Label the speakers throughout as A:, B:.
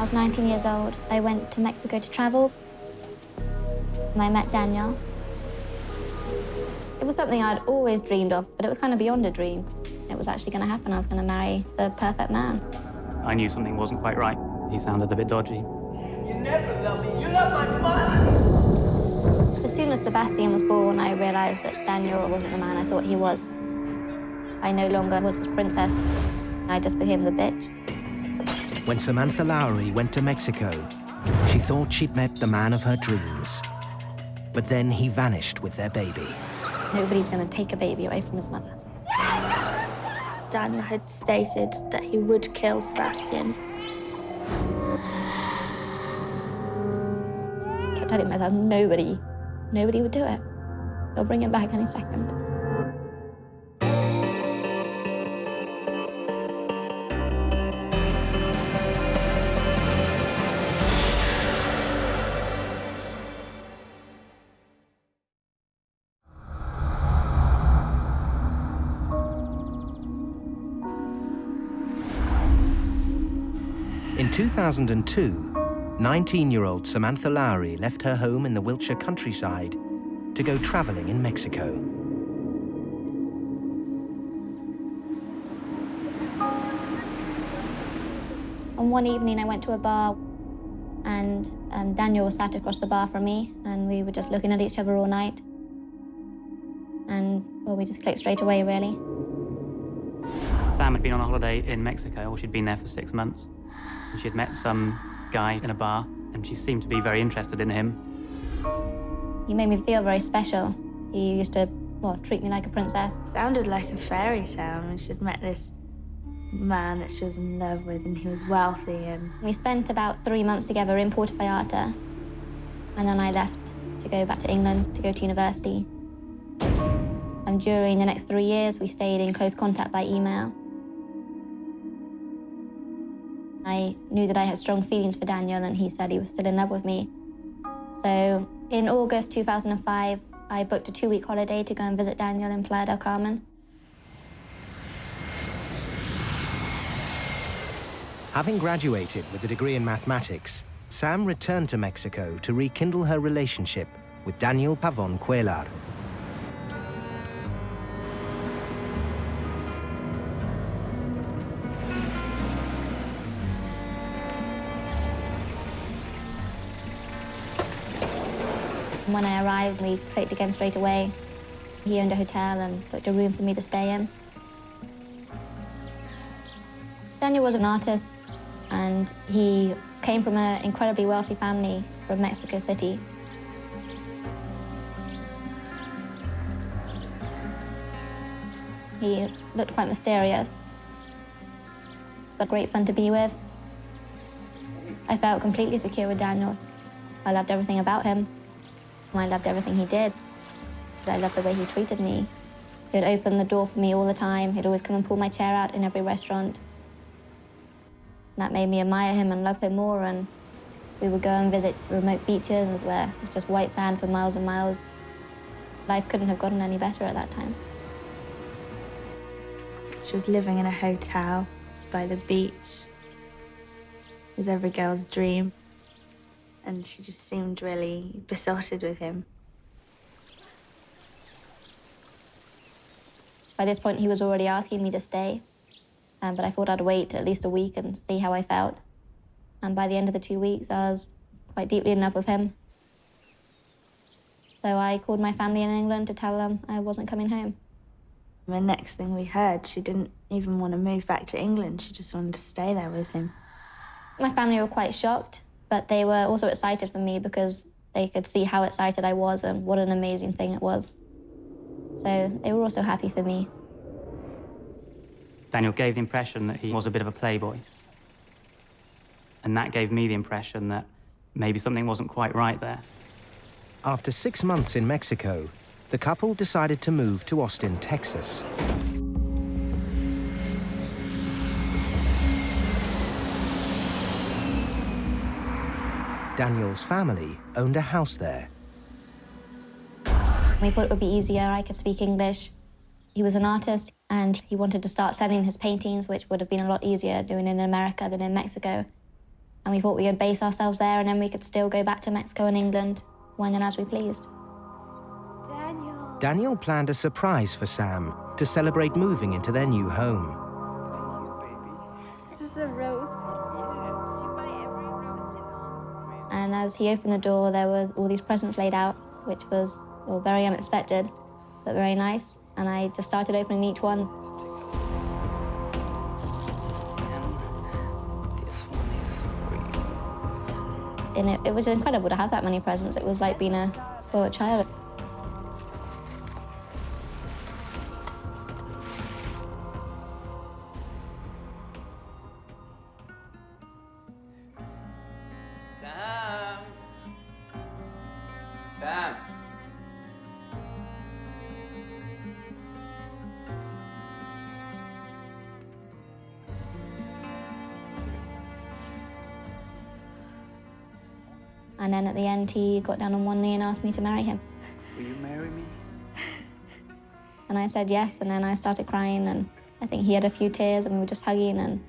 A: was 19 years old, I went to Mexico to travel. And I met Daniel. It was something I'd always dreamed of, but it was kind of beyond a dream. It was actually going to happen. I was going to marry the perfect man.
B: I knew something wasn't quite right. He sounded a bit dodgy.
C: You never love me. You love my money.
A: As soon as Sebastian was born, I realized that Daniel wasn't the man I thought he was. I no longer was his princess. I just became the bitch.
D: When Samantha Lowry went to Mexico, she thought she'd met the man of her dreams. But then he vanished with their baby.
A: Nobody's going to take a baby away from his mother.
E: Daniel had stated that he would kill Sebastian.
A: I kept telling myself, nobody would do it. They'll bring him back any second.
D: In 2002, 19-year-old Samantha Lowry left her home in the Wiltshire countryside to go traveling in Mexico.
A: On one evening, I went to a bar, and Daniel was sat across the bar from me, and we were just looking at each other all night. And, well, we just clicked straight away, really.
B: Sam had been on a holiday in Mexico, or she'd been there for 6 months. And she had met some guy in a bar, and she seemed to be very interested in him.
A: He made me feel very special. He used to, well, treat me like a princess.
E: Sounded like a fairy tale when she'd met this man that she was in love with, and he was wealthy. And
A: We spent about 3 months together in Puerto Vallarta, and then I left to go back to England to go to university. And during the next 3 years, we stayed in close contact by email. I knew that I had strong feelings for Daniel, and he said he was still in love with me. So in August 2005, I booked a 2-week holiday to go and visit Daniel in Playa del Carmen.
D: Having graduated with a degree in mathematics, Sam returned to Mexico to rekindle her relationship with Daniel Pavon Cuellar.
A: When I arrived, we clicked again straight away. He owned a hotel and booked a room for me to stay in. Daniel was an artist, and he came from an incredibly wealthy family from Mexico City. He looked quite mysterious, but great fun to be with. I felt completely secure with Daniel. I loved everything about him. I loved everything he did. I loved the way he treated me. He'd open the door for me all the time. He'd always come and pull my chair out in every restaurant. That made me admire him and love him more, and we would go and visit remote beaches where it was just white sand for miles and miles. Life couldn't have gotten any better at that time.
E: she was living in a hotel by the beach. It was every girl's dream. And she just seemed really besotted with him.
A: By this point, he was already asking me to stay, but I thought I'd wait at least a week and see how I felt. And by the end of the 2 weeks, I was quite deeply in love with him. So I called my family in England to tell them I wasn't coming home.
E: The next thing we heard, she didn't even want to move back to England. She just wanted to stay there with him.
A: My family were quite shocked, but they were also excited for me because they could see how excited I was and what an amazing thing it was. So they were also happy for me.
B: Daniel gave the impression that he was a bit of a playboy. And that gave me the impression that maybe something wasn't quite right there.
D: After 6 months in Mexico, the couple decided to move to Austin, Texas. Daniel's family owned a house there.
A: We thought it would be easier. I could speak English. He was an artist, and he wanted to start selling his paintings, which would have been a lot easier doing it in America than in Mexico. And we thought we could base ourselves there and then we could still go back to Mexico and England when and as we pleased.
D: Daniel planned a surprise for Sam to celebrate moving into their new home.
E: This is a rose.
A: And as he opened the door, there was all these presents laid out, which was very unexpected, but very nice. And I just started opening each one.
C: And this one is for you.
A: And it was incredible to have that many presents. It was like being a spoiled child.
C: Sam.
A: And then at the end, he got down on one knee and asked me to marry him.
C: Will you marry me?
A: And I said yes, and then I started crying, and I think he had a few tears, and we were just hugging and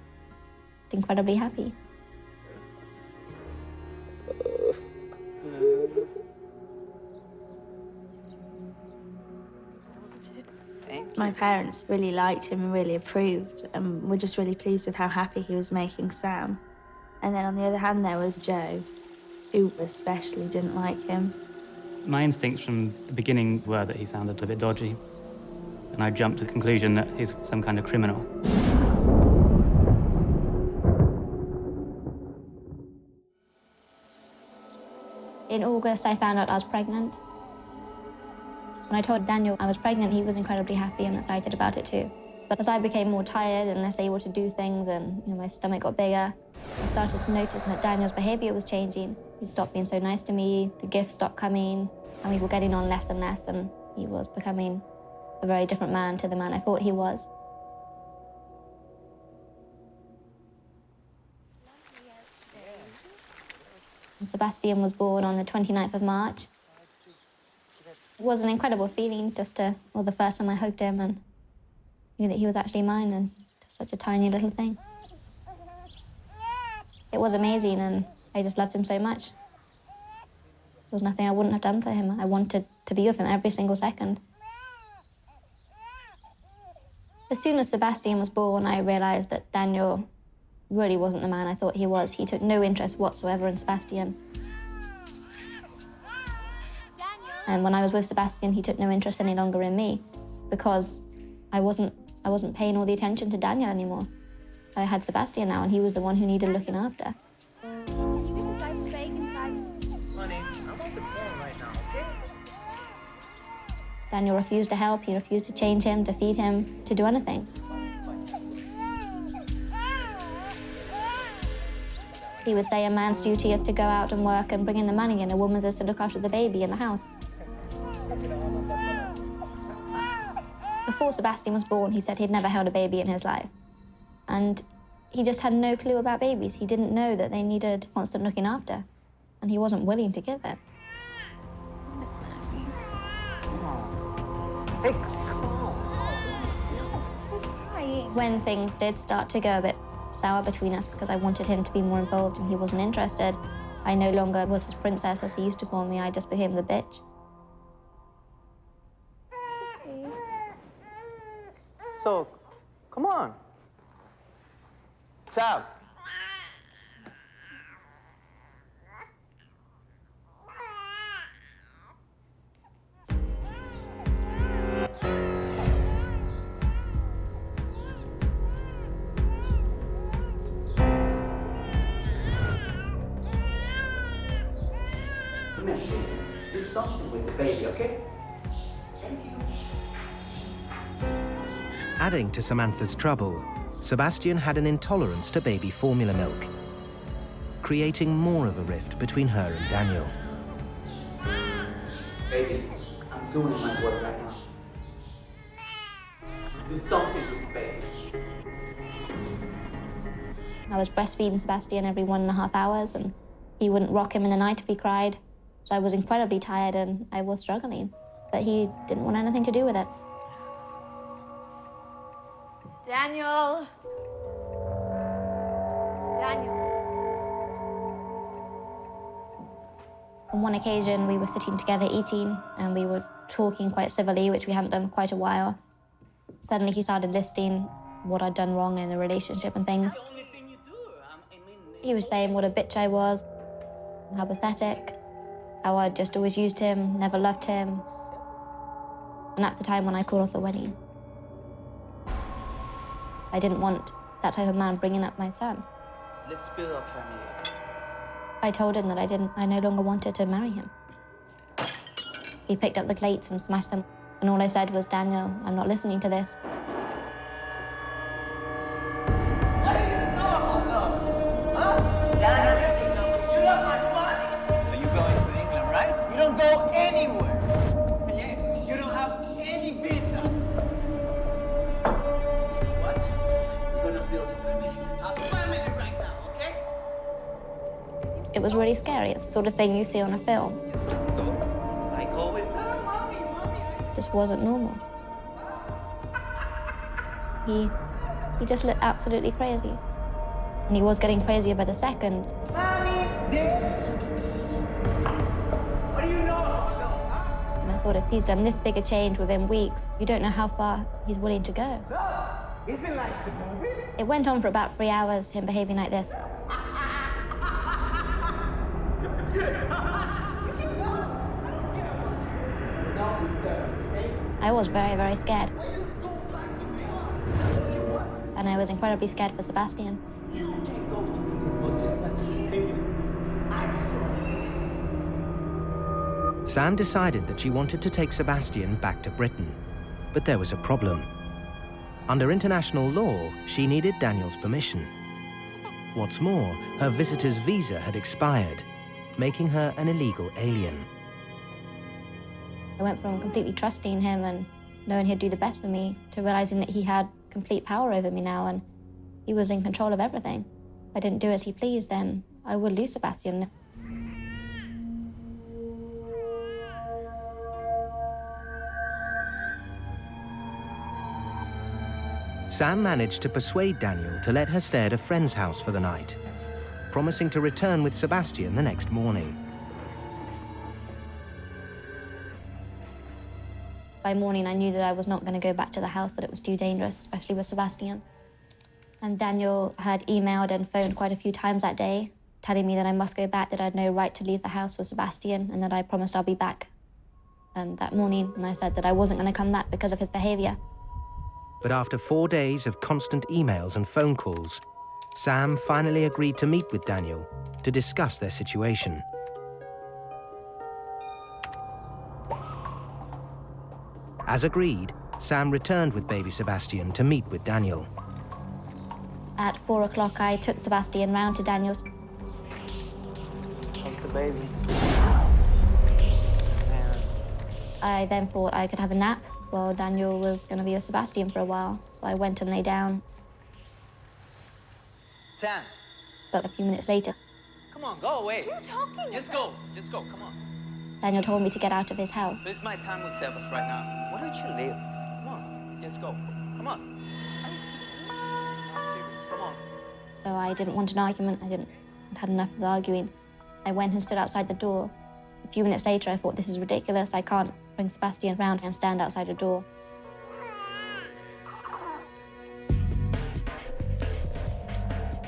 A: incredibly happy.
E: My parents really liked him and really approved, and were just really pleased with how happy he was making Sam. And then on the other hand, there was Joe, who especially didn't like him.
B: My instincts from the beginning were that he sounded a bit dodgy, and I jumped to the conclusion that he's some kind of criminal.
A: In August, I found out I was pregnant. When I told Daniel I was pregnant, he was incredibly happy and excited about it too. But as I became more tired and less able to do things and my stomach got bigger, I started to notice that Daniel's behavior was changing. He stopped being so nice to me, the gifts stopped coming, and we were getting on less and less, and he was becoming a very different man to the man I thought he was. Sebastian was born on the 29th of March. It was an incredible feeling just to, the first time I hugged him and knew that he was actually mine, and just such a tiny little thing. It was amazing, and I just loved him so much. There was nothing I wouldn't have done for him. I wanted to be with him every single second. As soon as Sebastian was born, I realized that Daniel really wasn't the man I thought he was. He took no interest whatsoever in Sebastian. And when I was with Sebastian, he took no interest any longer in me, because I wasn't paying all the attention to Daniel anymore. I had Sebastian now, and he was the one who needed looking after.
C: Honey, I'm on the phone right now, okay?
A: Daniel refused to help. He refused to change him, to feed him, to do anything. He would say a man's duty is to go out and work and bring in the money, and a woman's is to look after the baby in the house. Before Sebastian was born, he said he'd never held a baby in his life. And he just had no clue about babies. He didn't know that they needed constant looking after, and he wasn't willing to give it.
C: Hey, come on.
A: When things did start to go a bit sour between us because I wanted him to be more involved and he wasn't interested, I no longer was his princess, as he used to call me. I just became the bitch.
C: So, come on. Sam. Come here, do something with the baby, okay? Thank you.
D: Adding to Samantha's trouble, Sebastian had an intolerance to baby formula milk, creating more of a rift between her and Daniel.
C: Baby, I'm doing my work right now. Do something with the baby.
A: I was breastfeeding Sebastian every 1.5 hours, and he wouldn't rock him in the night if he cried. So I was incredibly tired and I was struggling, but he didn't want anything to do with it.
E: Daniel! Daniel!
A: On one occasion, we were sitting together eating, and we were talking quite civilly, which we hadn't done for quite a while. Suddenly, he started listing what I'd done wrong in the relationship and things. He was saying what a bitch I was, how pathetic, how I'd just always used him, never loved him. And that's the time when I called off the wedding. I didn't want that type of man bringing up my son.
F: Let's build a family.
A: I told him that I no longer wanted to marry him. He picked up the plates and smashed them, and all I said was, Daniel, I'm not listening to this.
F: What do you know about love? Huh? Daniel, you love my money. So you going to England, right? You don't go anywhere. And yet, you don't have any visa. What? We're gonna build a family right now, okay?
A: It was really scary. It's the sort of thing you see on a film.
F: Just go. Like always. Mommy.
A: It just wasn't normal. He just looked absolutely crazy. And he was getting crazier by the second.
F: Mommy, what do you know about love, huh?
A: And I thought, if he's done this big a change within weeks, you don't know how far he's willing to go.
F: Love isn't like the movies.
A: It went on for about 3 hours, him behaving like this. I was very, very scared. And I was incredibly scared for Sebastian.
F: You can go to England, but let's stay.
D: Sam decided that she wanted to take Sebastian back to Britain, but there was a problem. Under international law, she needed Daniel's permission. What's more, her visitor's visa had expired, making her an illegal alien.
A: I went from completely trusting him and knowing he'd do the best for me to realizing that he had complete power over me now and he was in control of everything. If I didn't do as he pleased, then I would lose Sebastian.
D: Sam managed to persuade Daniel to let her stay at a friend's house for the night, promising to return with Sebastian the next morning.
A: By morning, I knew that I was not going to go back to the house, that it was too dangerous, especially with Sebastian. And Daniel had emailed and phoned quite a few times that day, telling me that I must go back, that I had no right to leave the house with Sebastian, and that I promised I'll be back. And that morning, and I said that I wasn't going to come back because of his behavior.
D: But after 4 days of constant emails and phone calls, Sam finally agreed to meet with Daniel to discuss their situation. As agreed, Sam returned with baby Sebastian to meet with Daniel.
A: At 4 o'clock, I took Sebastian round to Daniel's.
F: How's the baby?
A: I then thought I could have a nap while Daniel was going to be with Sebastian for a while, so I went and lay down.
F: Sam,
A: But a few minutes later,
F: come on, go away.
C: What are you talking
F: Just
C: about?
F: go, come on.
A: Daniel told me to get out of his house.
F: This is my time with Sebas right now. Why don't you leave? Come on, just go. Come on. I'm serious, come on.
A: So I didn't want an argument. I'd had enough of arguing. I went and stood outside the door. A few minutes later, I thought, this is ridiculous. I can't bring Sebastian round and stand outside a door.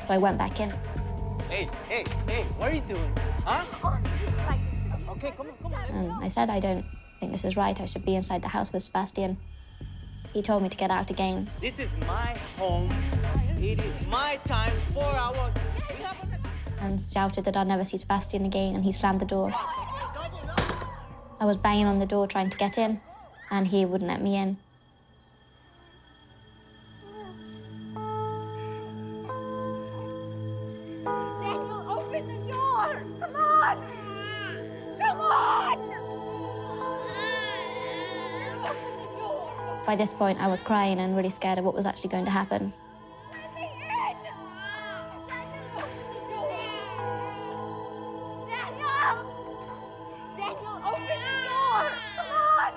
A: So I went back in.
F: Hey, what are you doing? Huh? Okay, come on.
A: And I said, I don't think this is right. I should be inside the house with Sebastian. He told me to get out again.
F: This is my home. It is my time, 4 hours. We have
A: And shouted that I'd never see Sebastian again, and he slammed the door. I was banging on the door trying to get in, and he wouldn't let me in.
C: Daniel, open the door! Come on! Come on! Open the door!
A: By this point, I was crying and really scared of what was actually going to happen.
C: Let me in! Daniel, open the door! Daniel! Daniel, open the door! Come on!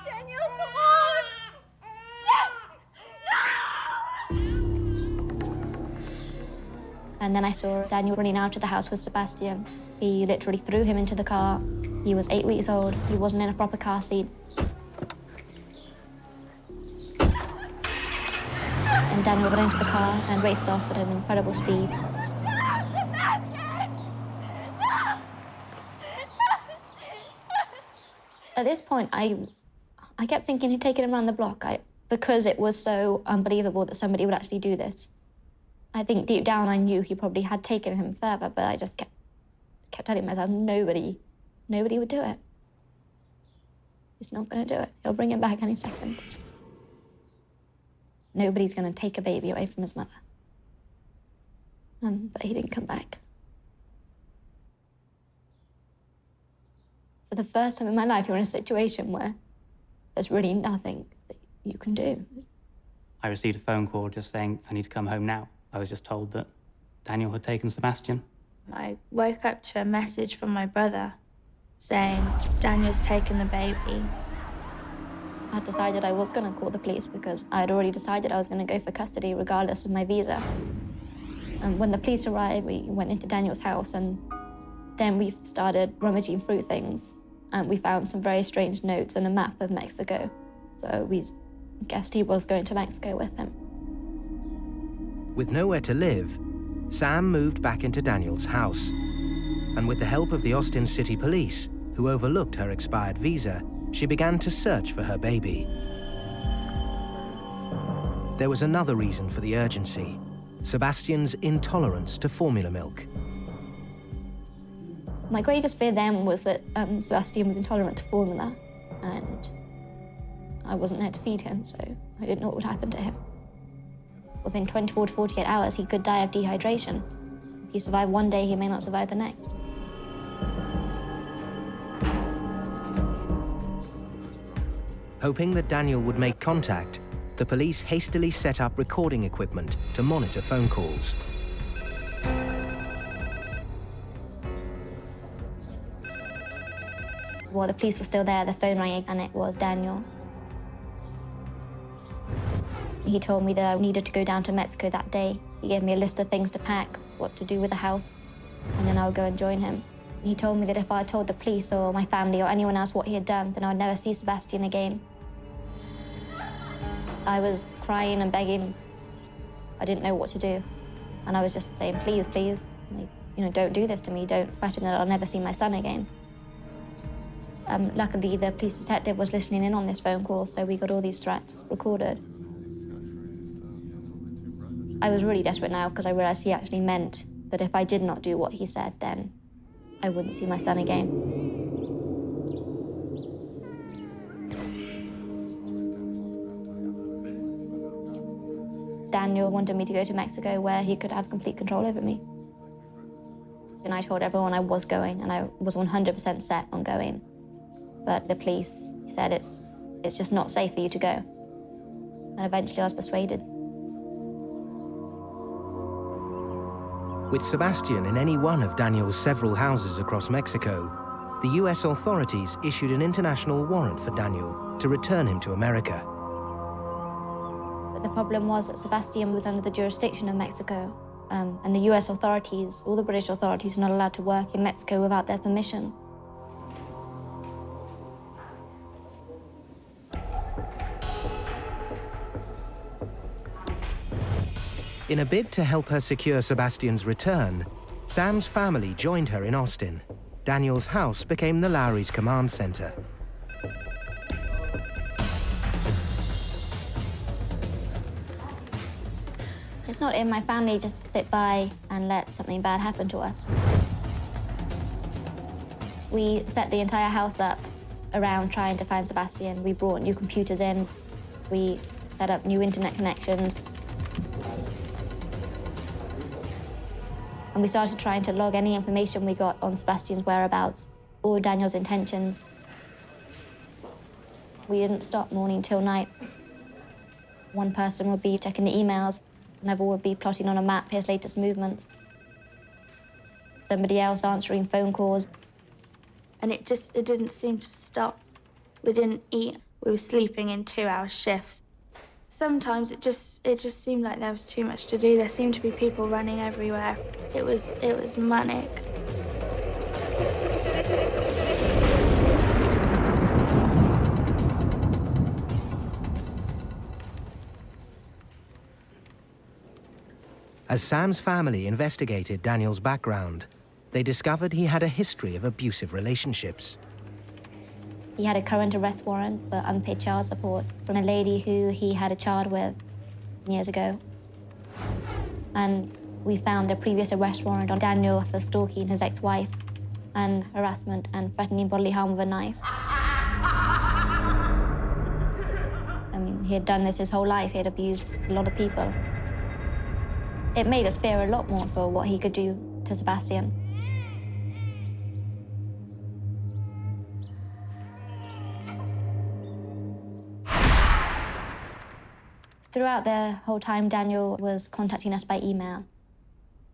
C: Daniel, come on! No!
A: And then I saw Daniel running out of the house with Sebastian. He literally threw him into the car. He was 8 weeks old. He wasn't in a proper car seat. And Daniel got into the car and raced off at an incredible speed. At this point, I kept thinking he'd taken him around the block because it was so unbelievable that somebody would actually do this. I think deep down I knew he probably had taken him further, but I just kept telling myself nobody would do it. He's not going to do it. He'll bring him back any second. Nobody's going to take a baby away from his mother. But he didn't come back. For the first time in my life, you're in a situation where there's really nothing that you can do.
B: I received a phone call just saying, I need to come home now. I was just told that Daniel had taken Sebastian.
E: I woke up to a message from my brother saying, Daniel's taken the baby.
A: I decided I was going to call the police because I had already decided I was going to go for custody regardless of my visa. And when the police arrived, we went into Daniel's house and then we started rummaging through things. And we found some very strange notes and a map of Mexico. So we guessed he was going to Mexico with him.
D: With nowhere to live, Sam moved back into Daniel's house. And with the help of the Austin City Police, who overlooked her expired visa, she began to search for her baby. There was another reason for the urgency: Sebastian's intolerance to formula milk.
A: My greatest fear then was that Sebastian was intolerant to formula, and I wasn't there to feed him, so I didn't know what would happen to him. Within 24 to 48 hours, he could die of dehydration. If he survived one day, he may not survive the next.
D: Hoping that Daniel would make contact, the police hastily set up recording equipment to monitor phone calls.
A: While the police were still there, the phone rang and it was Daniel. He told me that I needed to go down to Mexico that day. He gave me a list of things to pack, what to do with the house, and then I would go and join him. He told me that if I told the police or my family or anyone else what he had done, then I would never see Sebastian again. I was crying and begging. I didn't know what to do. And I was just saying, please, please, like, don't do this to me. Don't threaten that I'll never see my son again. Luckily, the police detective was listening in on this phone call, so we got all these threats recorded. I was really desperate now because I realized he actually meant that if I did not do what he said, then I wouldn't see my son again. Daniel wanted me to go to Mexico where he could have complete control over me. And I told everyone I was going, and I was 100% set on going. But the police said it's just not safe for you to go. And eventually I was persuaded.
D: With Sebastian in any one of Daniel's several houses across Mexico, the US authorities issued an international warrant for Daniel to return him to America.
A: But the problem was that Sebastian was under the jurisdiction of Mexico, and the US authorities, all the British authorities, are not allowed to work in Mexico without their permission.
D: In a bid to help her secure Sebastian's return, Sam's family joined her in Austin. Daniel's house became the Lowry's command center.
A: It's not in my family just to sit by and let something bad happen to us. We set the entire house up around trying to find Sebastian. We brought new computers in. We set up new internet connections. And we started trying to log any information we got on Sebastian's whereabouts or Daniel's intentions. We didn't stop morning till night. One person would be checking the emails, another would be plotting on a map his latest movements. Somebody else answering phone calls.
E: And it didn't seem to stop. We didn't eat. We were sleeping in 2-hour shifts. Sometimes it just seemed like there was too much to do. There seemed to be people running everywhere. It was manic.
D: As Sam's family investigated Daniel's background, they discovered he had a history of abusive relationships.
A: He had a current arrest warrant for unpaid child support from a lady who he had a child with years ago. And we found a previous arrest warrant on Daniel for stalking his ex-wife and harassment and threatening bodily harm with a knife. I mean, he had done this his whole life. He had abused a lot of people. It made us fear a lot more for what he could do to Sebastian. Throughout the whole time, Daniel was contacting us by email.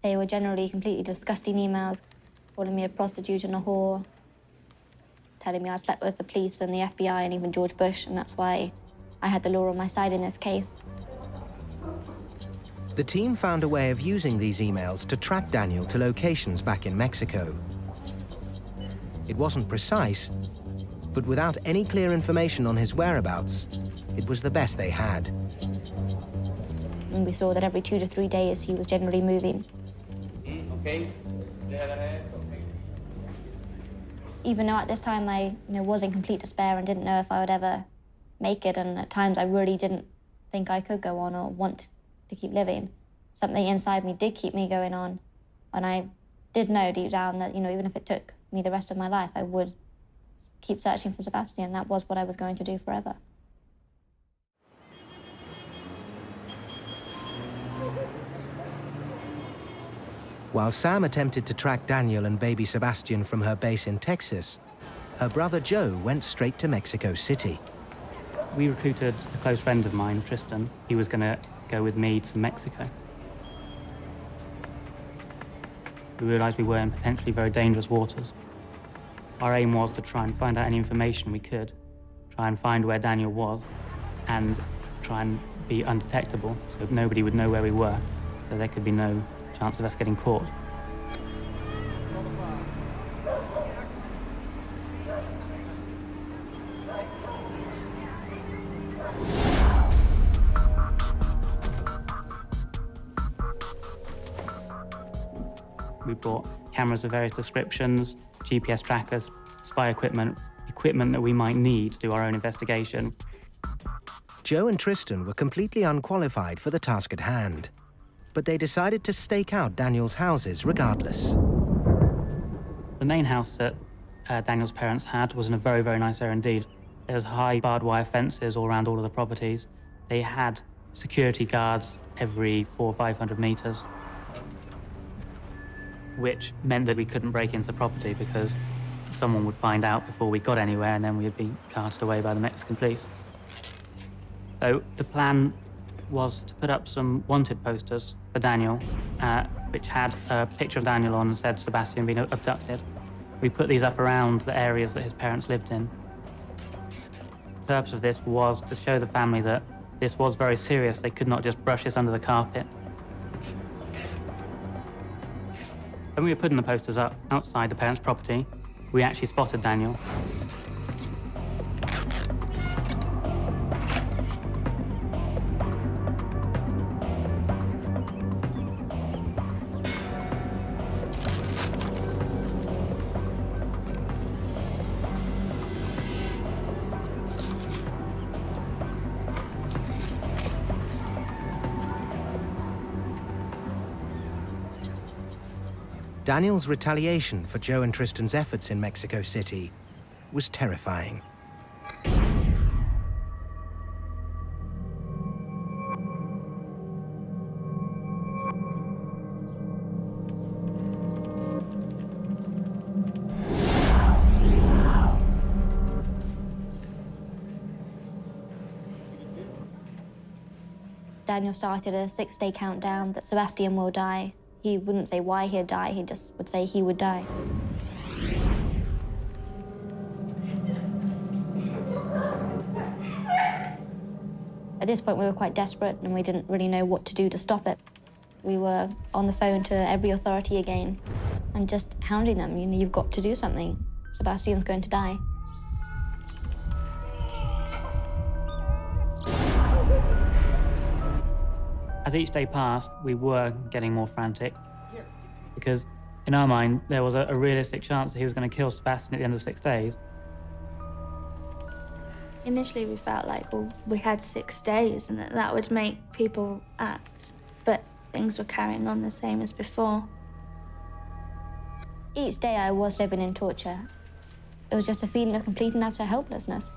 A: They were generally completely disgusting emails, calling me a prostitute and a whore, telling me I slept with the police and the FBI and even George Bush, and that's why I had the law on my side in this case.
D: The team found a way of using these emails to track Daniel to locations back in Mexico. It wasn't precise, but without any clear information on his whereabouts, it was the best they had.
A: And we saw that every 2 to 3 days he was generally moving.
F: Okay.
A: Even though at this time I was in complete despair and didn't know if I would ever make it, and at times I really didn't think I could go on or want to keep living, something inside me did keep me going on. And I did know deep down that, even if it took me the rest of my life, I would keep searching for Sebastian. That was what I was going to do forever.
D: While Sam attempted to track Daniel and baby Sebastian from her base in Texas, her brother Joe went straight to Mexico City.
B: We recruited a close friend of mine, Tristan. He was going to go with me to Mexico. We realized we were in potentially very dangerous waters. Our aim was to try and find out any information we could, try and find where Daniel was, and try and be undetectable so nobody would know where we were, so there could be no chance of us getting caught. We brought cameras of various descriptions, GPS trackers, spy equipment that we might need to do our own investigation.
D: Joe and Tristan were completely unqualified for the task at hand, but they decided to stake out Daniel's houses regardless.
B: The main house that Daniel's parents had was in a very, very nice area indeed. There was high barbed wire fences all around all of the properties. They had security guards every 400 or 500 meters, which meant that we couldn't break into the property because someone would find out before we got anywhere, and then we'd be carted away by the Mexican police. So the plan was to put up some wanted posters for Daniel, which had a picture of Daniel on and said Sebastian being abducted. We put these up around the areas that his parents lived in. The purpose of this was to show the family that this was very serious. They could not just brush this under the carpet. When we were putting the posters up outside the parents' property, we actually spotted Daniel.
D: Daniel's retaliation for Joe and Tristan's efforts in Mexico City was terrifying.
A: Daniel started a 6-day countdown that Sebastian will die. He wouldn't say why he'd die, he just would say he would die. At this point, we were quite desperate and we didn't really know what to do to stop it. We were on the phone to every authority again and just hounding them. You know, you've got to do something. Sebastian's going to die.
B: As each day passed, we were getting more frantic because in our mind, there was a realistic chance that he was going to kill Sebastian at the end of 6 days.
E: Initially, we felt like, well, we had 6 days and that would make people act, but things were carrying on the same as before.
A: Each day I was living in torture. It was just a feeling of complete and utter helplessness.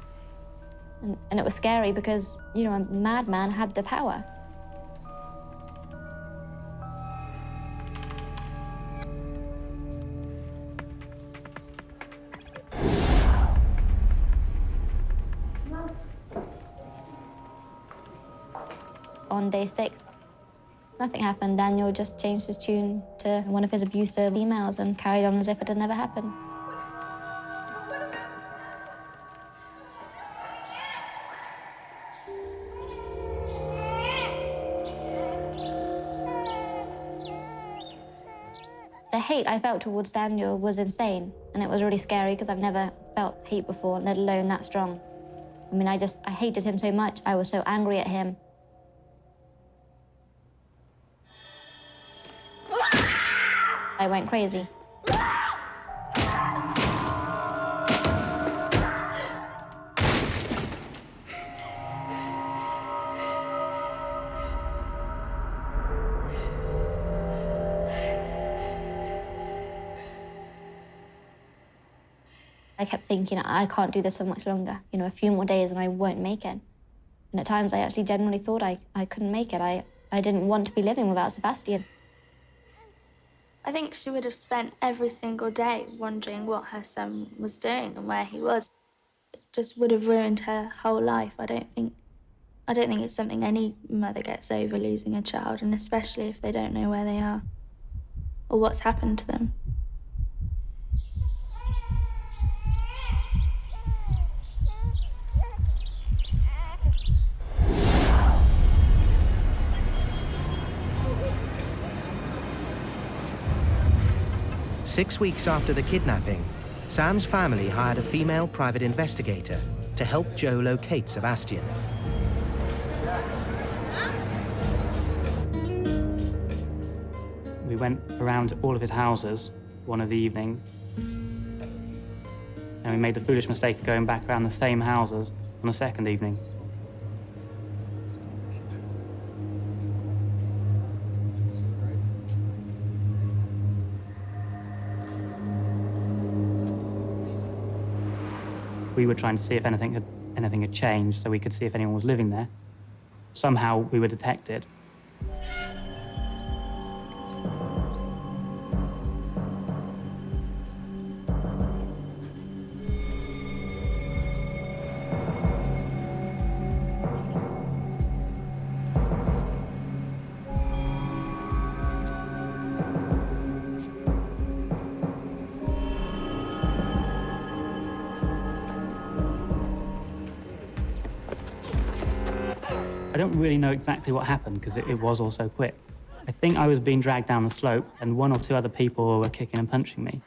A: And it was scary because, you know, a madman had the power. On day 6, nothing happened. Daniel just changed his tune to one of his abusive emails and carried on as if it had never happened. The hate I felt towards Daniel was insane, and it was really scary because I've never felt hate before, let alone that strong. I mean, I hated him so much. I was so angry at him. I went crazy. I kept thinking, I can't do this for much longer. You know, a few more days and I won't make it. And at times I actually genuinely thought I couldn't make it. I didn't want to be living without Sebastian.
E: I think she would have spent every single day wondering what her son was doing and where he was. It just would have ruined her whole life. I don't think it's something any mother gets over, losing a child, and especially if they don't know where they are or what's happened to them.
D: Six weeks after the kidnapping, Sam's family hired a female private investigator to help Joe locate Sebastian.
B: We went around all of his houses one of the evenings, and we made the foolish mistake of going back around the same houses on the second evening. We were trying to see if anything had changed so we could see if anyone was living there. Somehow we were detected. I don't really know exactly what happened because it was all so quick. I think I was being dragged down the slope and one or two other people were kicking and punching me.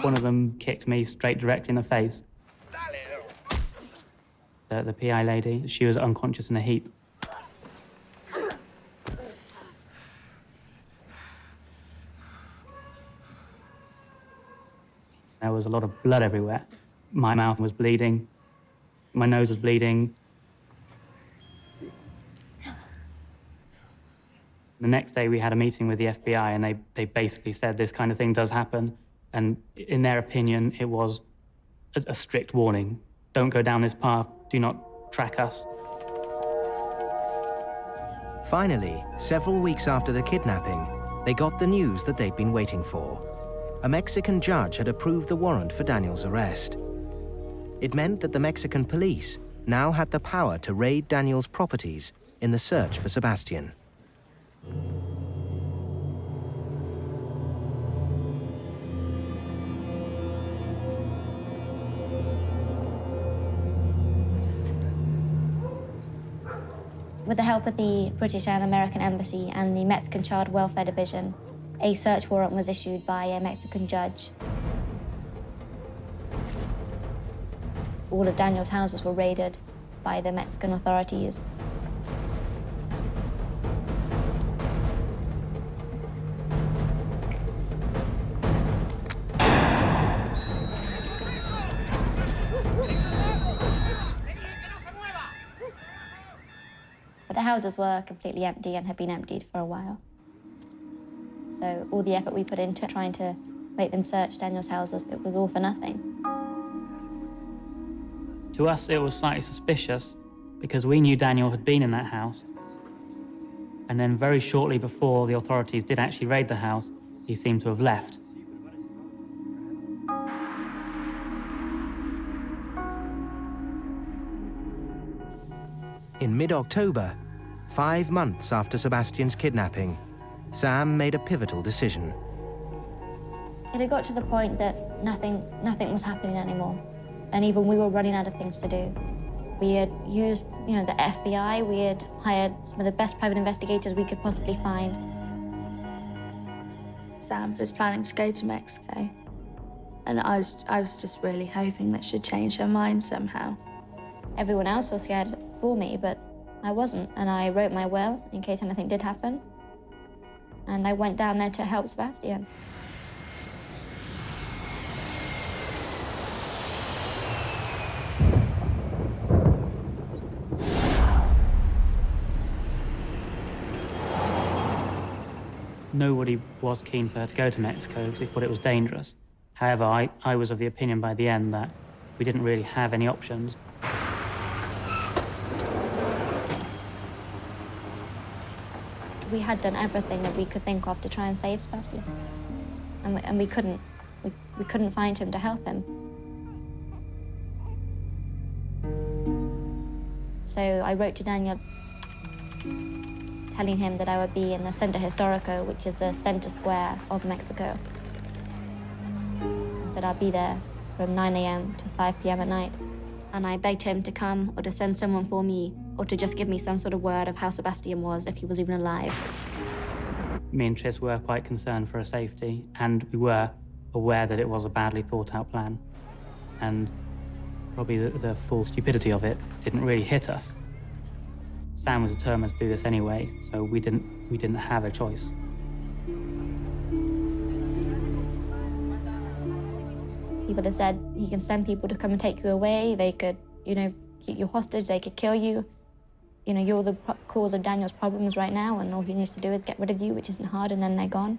B: One of them kicked me straight directly in the face. The PI lady, she was unconscious in a heap. There was a lot of blood everywhere. My mouth was bleeding. My nose was bleeding. The next day we had a meeting with the FBI and they basically said this kind of thing does happen. And in their opinion, it was a strict warning. Don't go down this path. Do not track us.
D: Finally, several weeks after the kidnapping, they got the news that they'd been waiting for. A Mexican judge had approved the warrant for Daniel's arrest. It meant that the Mexican police now had the power to raid Daniel's properties in the search for Sebastian.
A: With the help of the British and American Embassy and the Mexican Child Welfare Division, a search warrant was issued by a Mexican judge. All of Daniel's houses were raided by the Mexican authorities. But the houses were completely empty and had been emptied for a while. So all the effort we put into trying to make them search Daniel's houses, it was all for nothing.
B: To us, it was slightly suspicious because we knew Daniel had been in that house. And then very shortly before the authorities did actually raid the house, he seemed to have left.
D: In mid-October, 5 months after Sebastian's kidnapping, Sam made a pivotal decision.
A: It had got to the point that nothing was happening anymore. And even we were running out of things to do. We had used, the FBI. We had hired some of the best private investigators we could possibly find.
E: Sam was planning to go to Mexico, and I was just really hoping that she'd change her mind somehow.
A: Everyone else was scared for me, but I wasn't. And I wrote my will in case anything did happen. And I went down there to help Sebastian.
B: Nobody was keen for her to go to Mexico because they thought it was dangerous. However, I was of the opinion by the end that we didn't really have any options.
A: We had done everything that we could think of to try and save Sebastian. And we couldn't. We couldn't find him to help him. So I wrote to Daniel telling him that I would be in the Centro Histórico, which is the center square of Mexico. I said I'd be there from 9 a.m. to 5 p.m. at night. And I begged him to come or to send someone for me or to just give me some sort of word of how Sebastian was, if he was even alive.
B: Me and Tris were quite concerned for her safety, and we were aware that it was a badly thought out plan. And probably the full stupidity of it didn't really hit us. Sam was determined to do this anyway, so we didn't have a choice.
A: People have said he can send people to come and take you away. They could, keep you hostage. They could kill you. You're the cause of Daniel's problems right now, and all he needs to do is get rid of you, which isn't hard, and then they're gone.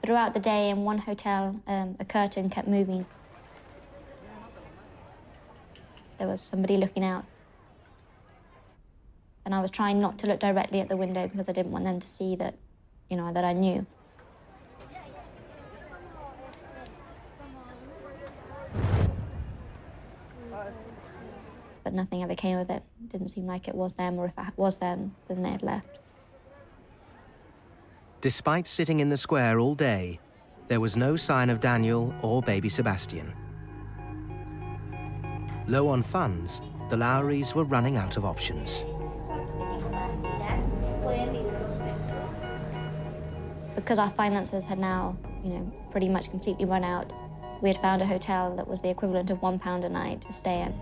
A: Throughout the day in one hotel, a curtain kept moving. There was somebody looking out. And I was trying not to look directly at the window because I didn't want them to see that, that I knew. But nothing ever came of it. It didn't seem like it was them, or if it was them, then they had left.
D: Despite sitting in the square all day, there was no sign of Daniel or baby Sebastian. Low on funds, the Lowrys were running out of options.
A: Because our finances had now, pretty much completely run out, we had found a hotel that was the equivalent of £1 a night to stay in.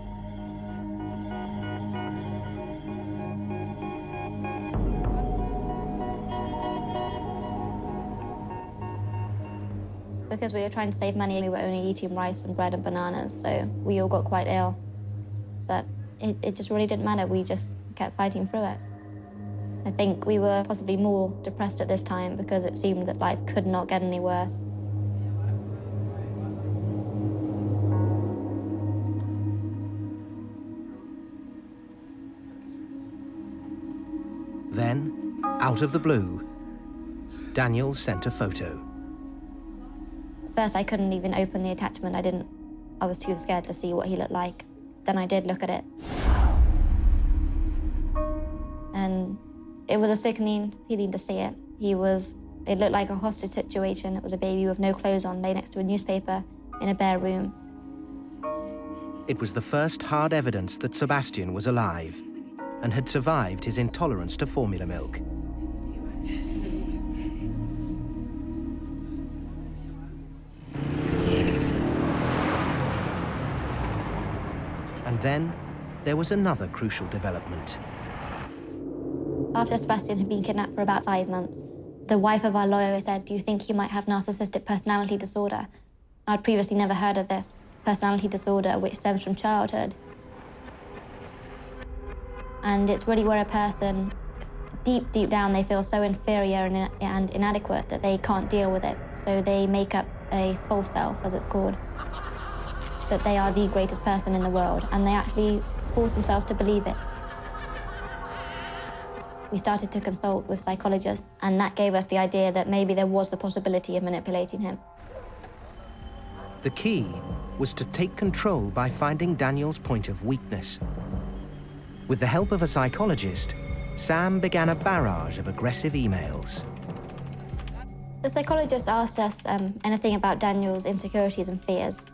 A: Because we were trying to save money, we were only eating rice and bread and bananas, so we all got quite ill. But it just really didn't matter. We just kept fighting through it. I think we were possibly more depressed at this time because it seemed that life could not get any worse.
D: Then, out of the blue, Daniel sent a photo.
A: First, I couldn't even open the attachment. I was too scared to see what he looked like. Then I did look at it. And it was a sickening feeling to see it. It looked like a hostage situation. It was a baby with no clothes on, lay next to a newspaper in a bare room.
D: It was the first hard evidence that Sebastian was alive and had survived his intolerance to formula milk. And then there was another crucial development.
A: After Sebastian had been kidnapped for about 5 months, the wife of our lawyer said, "Do you think he might have narcissistic personality disorder?" I'd previously never heard of this personality disorder, which stems from childhood. And it's really where a person, deep down, they feel so inferior and inadequate that they can't deal with it. So they make up a false self, as it's called, that they are the greatest person in the world, and they actually force themselves to believe it. We started to consult with psychologists, and that gave us the idea that maybe there was the possibility of manipulating him.
D: The key was to take control by finding Daniel's point of weakness. With the help of a psychologist, Sam began a barrage of aggressive emails.
A: The psychologist asked us anything about Daniel's insecurities and fears.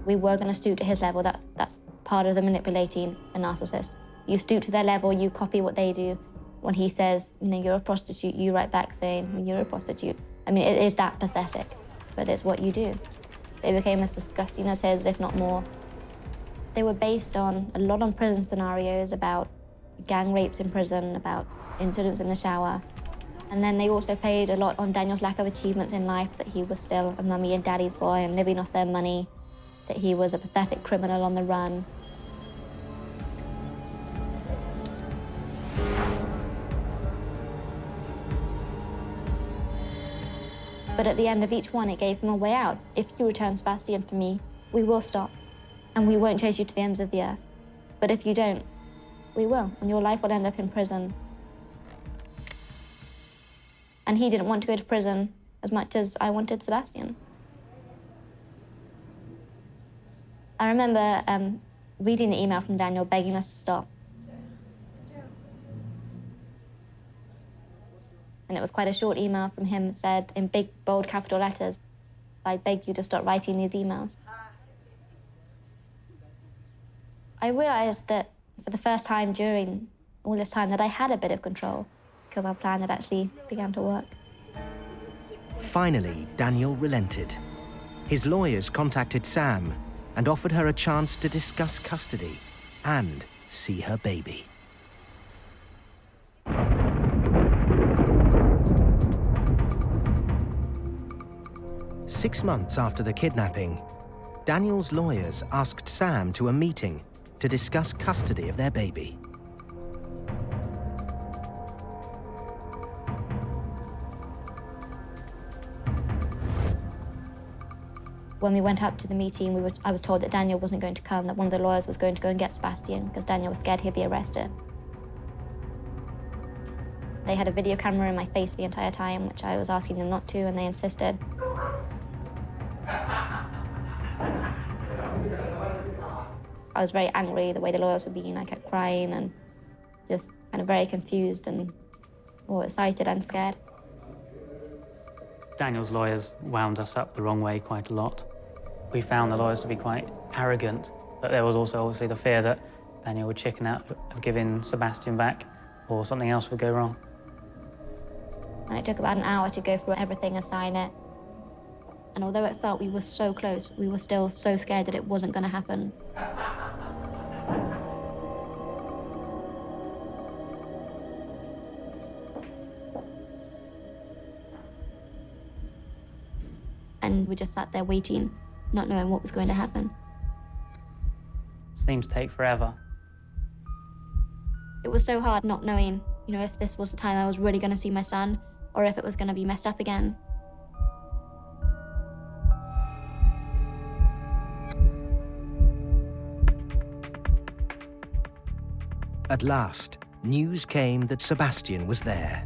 A: We were going to stoop to his level. That's part of the manipulating a narcissist. You stoop to their level, you copy what they do. When he says, you're a prostitute, you write back saying, you're a prostitute. I mean, it is that pathetic, but it's what you do. They became as disgusting as his, if not more. They were based on a lot on prison scenarios about gang rapes in prison, about incidents in the shower. And then they also played a lot on Daniel's lack of achievements in life, that he was still a mummy and daddy's boy and living off their money, that he was a pathetic criminal on the run. But at the end of each one, it gave him a way out. If you return Sebastian to me, we will stop, and we won't chase you to the ends of the earth. But if you don't, we will, and your life will end up in prison. And he didn't want to go to prison as much as I wanted Sebastian. I remember reading the email from Daniel begging us to stop. And it was quite a short email from him. It said in big, bold capital letters, "I beg you to stop writing these emails." I realized that for the first time during all this time that I had a bit of control, because our plan had actually begun to work.
D: Finally, Daniel relented. His lawyers contacted Sam and offered her a chance to discuss custody and see her baby. Six months after the kidnapping, Daniel's lawyers asked Sam to a meeting to discuss custody of their baby.
A: When we went up to the meeting, I was told that Daniel wasn't going to come, that one of the lawyers was going to go and get Sebastian because Daniel was scared he'd be arrested. They had a video camera in my face the entire time, which I was asking them not to, and they insisted. I was very angry the way the lawyers were being. I kept crying and just kind of very confused and excited and scared.
B: Daniel's lawyers wound us up the wrong way quite a lot. We found the lawyers to be quite arrogant, but there was also obviously the fear that Daniel would chicken out of giving Sebastian back or something else would go wrong.
A: And it took about an hour to go through everything and sign it. And although it felt we were so close, we were still so scared that it wasn't going to happen. And we just sat there waiting, not knowing what was going to happen.
B: Seemed to take forever.
A: It was so hard not knowing, if this was the time I was really going to see my son, or if it was going to be messed up again.
D: At last, news came that Sebastian was there.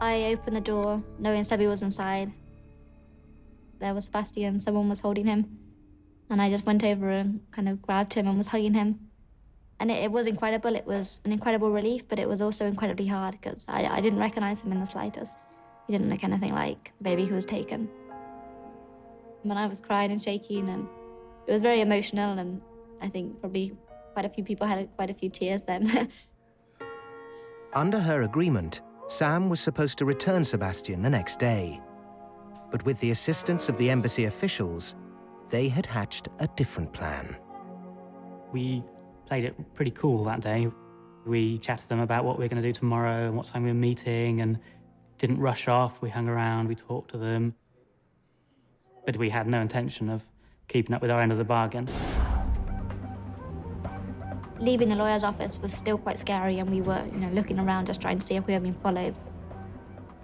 A: I opened the door, knowing Sebi was inside. There was Sebastian, someone was holding him. And I just went over and kind of grabbed him and was hugging him. And it was incredible. It was an incredible relief, but it was also incredibly hard because I didn't recognize him in the slightest. He didn't look anything like the baby who was taken. And I was crying and shaking, and it was very emotional, and I think probably quite a few people had quite a few tears then.
D: Under her agreement, Sam was supposed to return Sebastian the next day. But with the assistance of the embassy officials, they had hatched a different plan.
B: We played it pretty cool that day. We chatted to them about what we were going to do tomorrow and what time we were meeting, and didn't rush off. We hung around, we talked to them. But we had no intention of keeping up with our end of the bargain.
A: Leaving the lawyer's office was still quite scary, and we were, looking around just trying to see if we were being followed.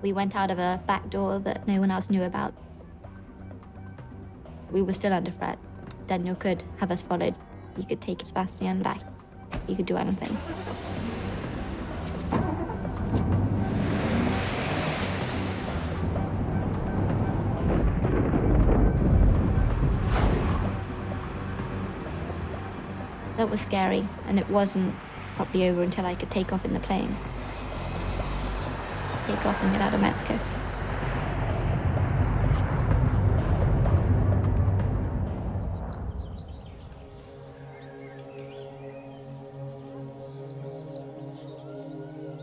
A: We went out of a back door that no one else knew about. We were still under threat. Daniel could have us followed. He could take Sebastian back. He could do anything. That was scary, and it wasn't properly over until I could take off in the plane. Take off and get out of Mexico.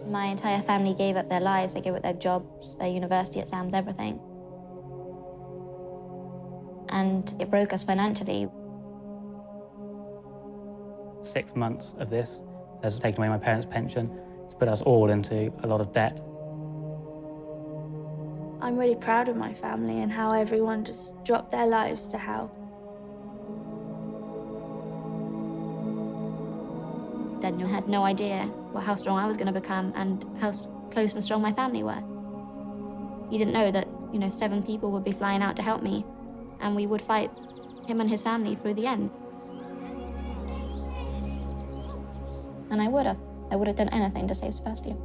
A: My entire family gave up their lives. They gave up their jobs, their university at Sam's, everything. And it broke us financially.
B: 6 months of this has taken away my parents' pension. It's put us all into a lot of debt.
E: I'm really proud of my family and how everyone just dropped their lives to help.
A: Daniel had no idea how strong I was going to become and how close and strong my family were. He didn't know that, 7 people would be flying out to help me, and we would fight him and his family through the end. And I would have. I would have done anything to save Sebastian.